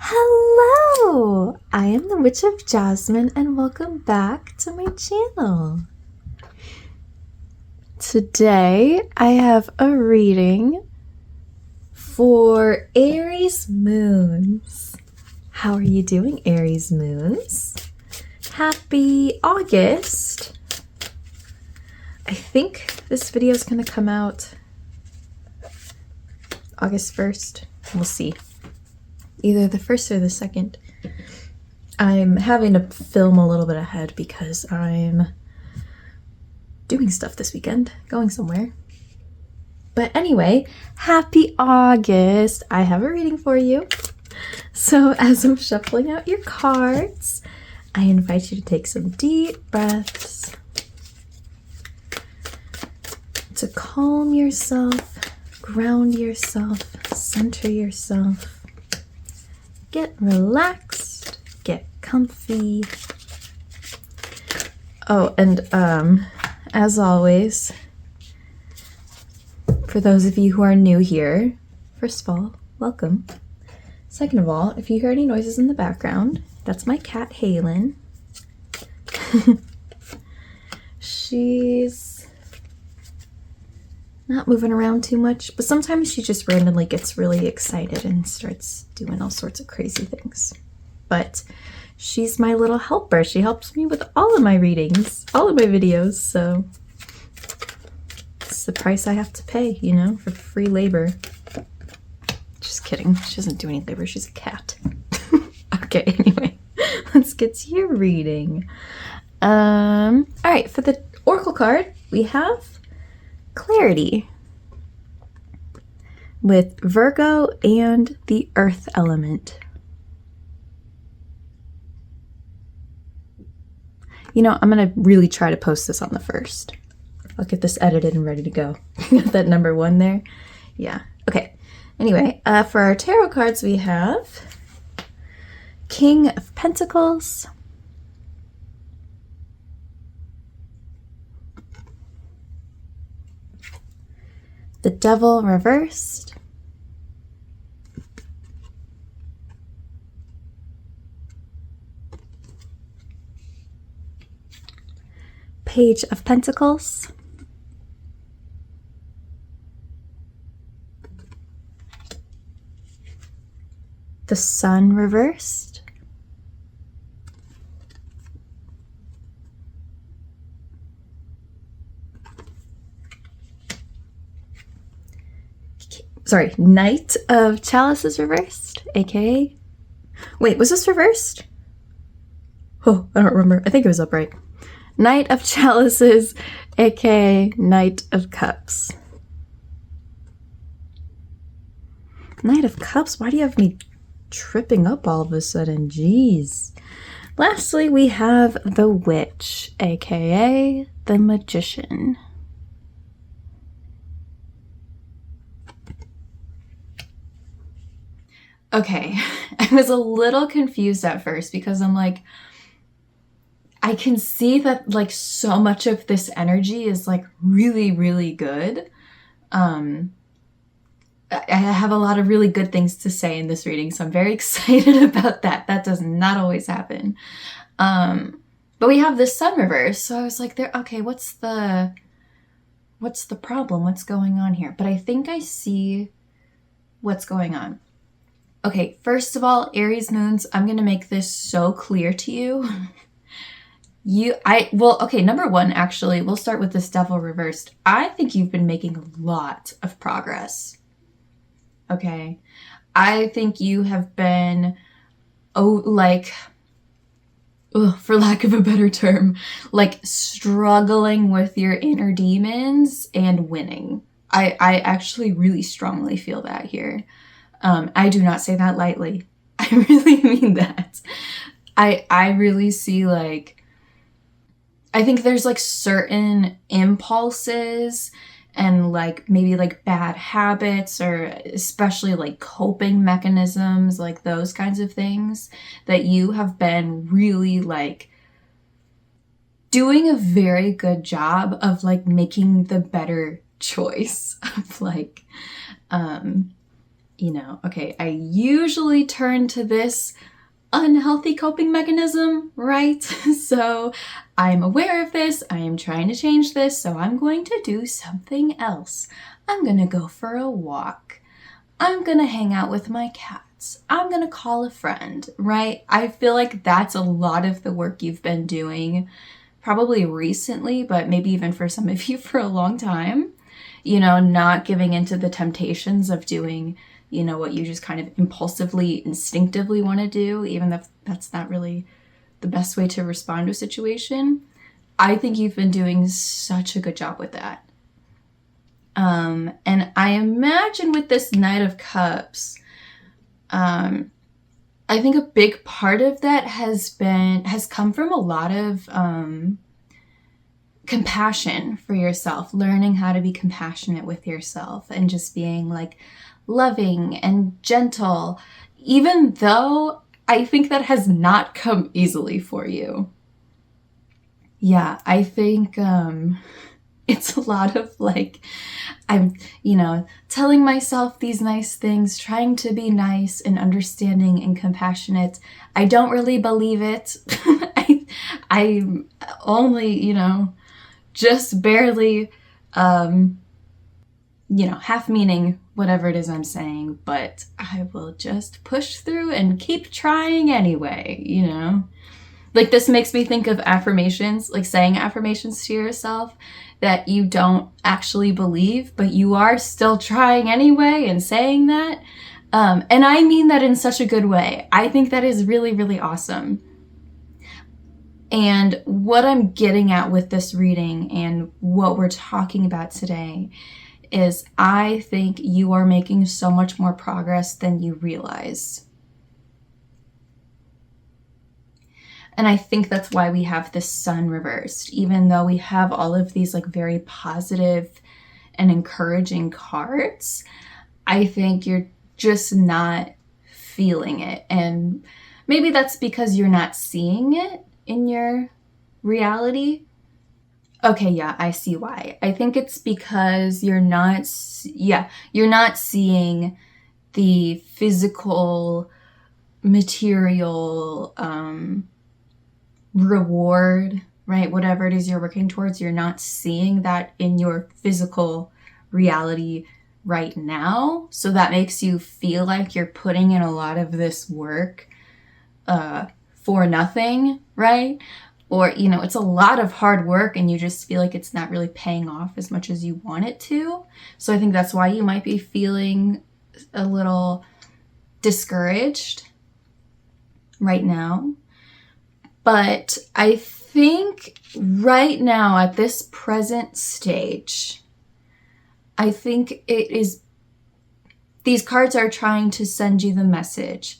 Hello! I am the Witch of Jasmine and welcome back to my channel. Today I have a reading for Aries moons. How are you doing, Aries moons? Happy August! I think this video is going to come out August 1st. We'll see. Either the 1st or the 2nd. I'm having to film a little bit ahead because I'm doing stuff this weekend, going somewhere. But anyway, happy August! I have a reading for you. So as I'm shuffling out your cards, I invite you to take some deep breaths to calm yourself, ground yourself, center yourself. Get relaxed, get comfy. Oh, and as always, for those of you who are new here, first of all, welcome. Second of all, if you hear any noises in the background, that's my cat, Cheralyn. She's not moving around too much, but sometimes she just randomly gets really excited and starts doing all sorts of crazy things. But she's my little helper. She helps me with all of my readings, all of my videos, so it's the price I have to pay, you know, for free labor. Just kidding. She doesn't do any labor. She's a cat. Okay, anyway, let's get to your reading. All right, for the Oracle card, we have Clarity with Virgo and the Earth element. You know, I'm going to really try to post this on the 1st. I'll get this edited and ready to go. Got that number 1 there? Yeah. Okay. Anyway, for our tarot cards, we have King of Pentacles, the Devil reversed, Page of Pentacles, the Sun reversed, Knight of Chalices reversed, aka, wait, was this reversed? Oh, I don't remember. I think it was upright. Knight of Chalices, aka Knight of Cups. Knight of Cups? Why do you have me tripping up all of a sudden? Jeez. Lastly, we have the Witch, aka the Magician. Okay, I was a little confused at first because I'm like, I can see that like so much of this energy is like really, really good. I have a lot of really good things to say in this reading, so I'm very excited about that. That does not always happen. But we have this Sun reverse, so I was like, okay, what's the problem? What's going on here? But I think I see what's going on. Okay, first of all, Aries moons, I'm going to make this so clear to you. Number 1, actually, we'll start with this Devil reversed. I think you've been making a lot of progress. Okay? I think you have been, for lack of a better term, like struggling with your inner demons and winning. I actually really strongly feel that here. I do not say that lightly. I really mean that. I really see like, I think there's like certain impulses and like maybe like bad habits or especially like coping mechanisms, like those kinds of things that you have been really like doing a very good job of like making the better choice of like okay, I usually turn to this unhealthy coping mechanism, right? So I'm aware of this, I am trying to change this, so I'm going to do something else. I'm going to go for a walk. I'm going to hang out with my cats. I'm going to call a friend, right? I feel like that's a lot of the work you've been doing, probably recently, but maybe even for some of you for a long time. Not giving into the temptations of doing what you just kind of impulsively, instinctively want to do, even if that's not really the best way to respond to a situation. I think you've been doing such a good job with that. And I imagine with this Knight of Cups, I think a big part of that has come from a lot of compassion for yourself, learning how to be compassionate with yourself and just being like loving and gentle, even though I think that has not come easily for you. Yeah, I think it's a lot of like, I'm, telling myself these nice things, trying to be nice and understanding and compassionate. I don't really believe it. I'm only, just barely, half meaning whatever it is I'm saying, but I will just push through and keep trying anyway, Like, this makes me think of affirmations, like saying affirmations to yourself that you don't actually believe, but you are still trying anyway and saying that. And I mean that in such a good way. I think that is really, really awesome. And what I'm getting at with this reading and what we're talking about today is I think you are making so much more progress than you realize. And I think that's why we have the sun reversed, even though we have all of these like very positive and encouraging cards. I think you're just not feeling it. And maybe that's because you're not seeing it in your reality. Okay, yeah, I see why. I think it's because you're not seeing the physical, material, reward, right? Whatever it is you're working towards, you're not seeing that in your physical reality right now. So that makes you feel like you're putting in a lot of this work for nothing, right? Or, it's a lot of hard work and you just feel like it's not really paying off as much as you want it to. So I think that's why you might be feeling a little discouraged right now. But I think right now at this present stage, I think these cards are trying to send you the message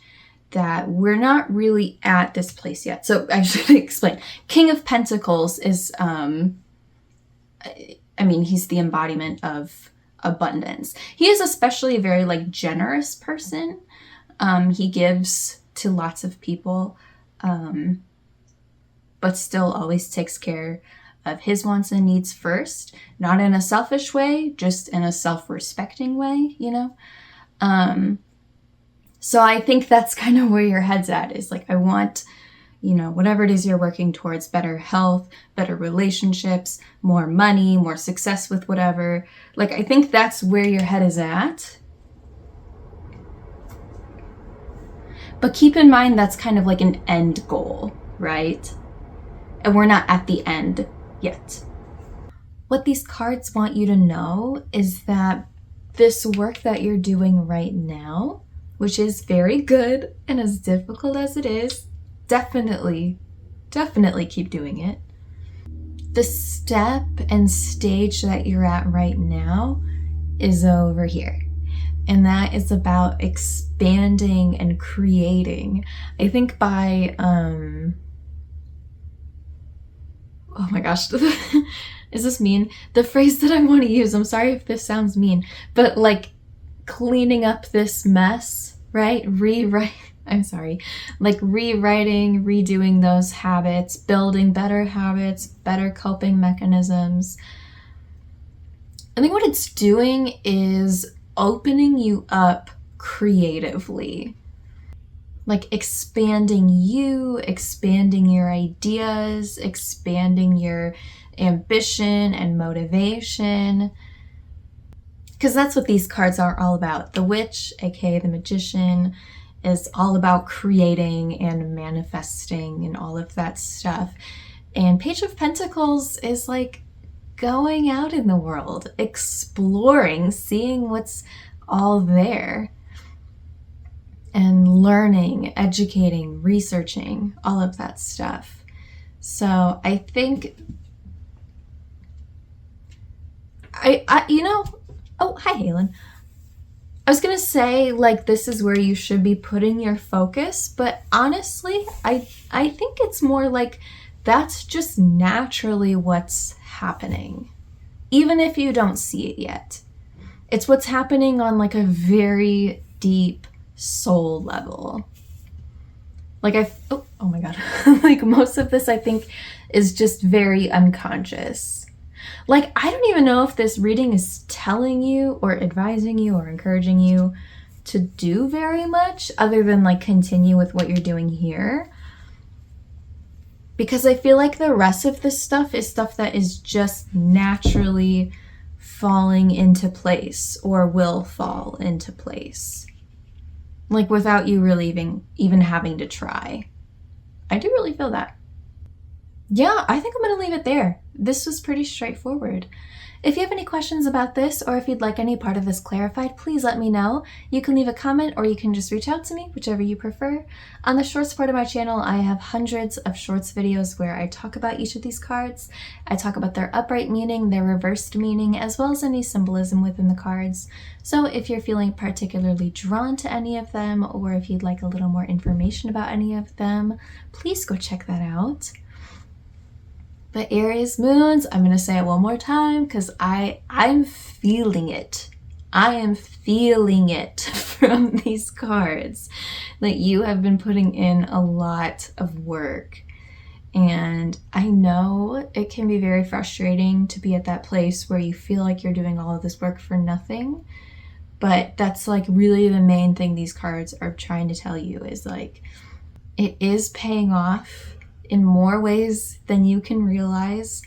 that we're not really at this place yet. So I should explain. King of Pentacles is, he's the embodiment of abundance. He is especially a very like generous person. He gives to lots of people, but still always takes care of his wants and needs first, not in a selfish way, just in a self-respecting way, So I think that's kind of where your head's at, is like, I want, whatever it is you're working towards, better health, better relationships, more money, more success with whatever. Like, I think that's where your head is at. But keep in mind, that's kind of like an end goal, right? And we're not at the end yet. What these cards want you to know is that this work that you're doing right now, which is very good and as difficult as it is, definitely keep doing it. The step and stage that you're at right now is over here. And that is about expanding and creating. I think by, oh my gosh, is this mean? The phrase that I want to use, I'm sorry if this sounds mean, but like cleaning up this mess, right? Like rewriting, redoing those habits, building better habits, better coping mechanisms. I think what it's doing is opening you up, creatively. Like expanding you, expanding your ideas, expanding your ambition and motivation. Because that's what these cards are all about. The Witch, aka the Magician, is all about creating and manifesting and all of that stuff. And Page of Pentacles is like going out in the world, exploring, seeing what's all there, and learning, educating, researching, all of that stuff. So I think oh, hi, Halen. I was gonna say, like, this is where you should be putting your focus, but honestly, I think it's more like that's just naturally what's happening, even if you don't see it yet. It's what's happening on like a very deep soul level. Like oh my god. Like most of this I think is just very unconscious. Like, I don't even know if this reading is telling you or advising you or encouraging you to do very much other than like continue with what you're doing here. Because I feel like the rest of this stuff is stuff that is just naturally falling into place or will fall into place. Like without you really even having to try. I do really feel that. Yeah, I think I'm going to leave it there. This was pretty straightforward. If you have any questions about this, or if you'd like any part of this clarified, please let me know. You can leave a comment or you can just reach out to me, whichever you prefer. On the shorts part of my channel, I have hundreds of shorts videos where I talk about each of these cards. I talk about their upright meaning, their reversed meaning, as well as any symbolism within the cards. So if you're feeling particularly drawn to any of them, or if you'd like a little more information about any of them, please go check that out. But Aries moons, I'm going to say it one more time because I'm feeling it. I am feeling it from these cards that you have been putting in a lot of work. And I know it can be very frustrating to be at that place where you feel like you're doing all of this work for nothing. But that's like really the main thing these cards are trying to tell you is like, it is paying off in more ways than you can realize.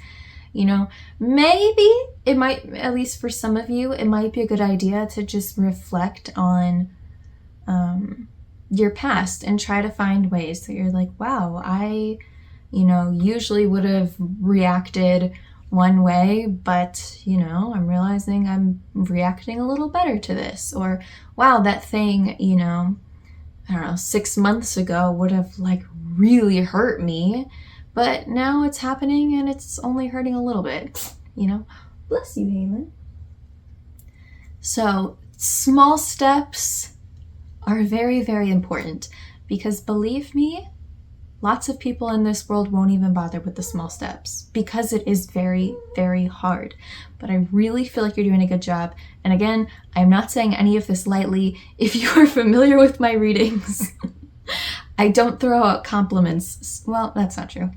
You know, maybe it might, at least for some of you, it might be a good idea to just reflect on your past and try to find ways that you're like, wow, I, usually would have reacted one way, but, I'm realizing I'm reacting a little better to this. Or, wow, that thing, I don't know, 6 months ago would have like really hurt me, but now it's happening and it's only hurting a little bit, Bless you, Halen. So small steps are very, very important because believe me, lots of people in this world won't even bother with the small steps because it is very, very hard. But I really feel like you're doing a good job. And again, I'm not saying any of this lightly. If you are familiar with my readings, I don't throw out compliments. Well, that's not true.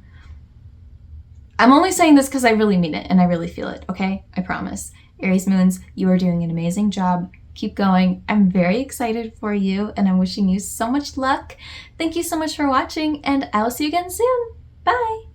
I'm only saying this because I really mean it and I really feel it, okay? I promise. Aries moons, you are doing an amazing job. Keep going. I'm very excited for you and I'm wishing you so much luck. Thank you so much for watching and I will see you again soon. Bye!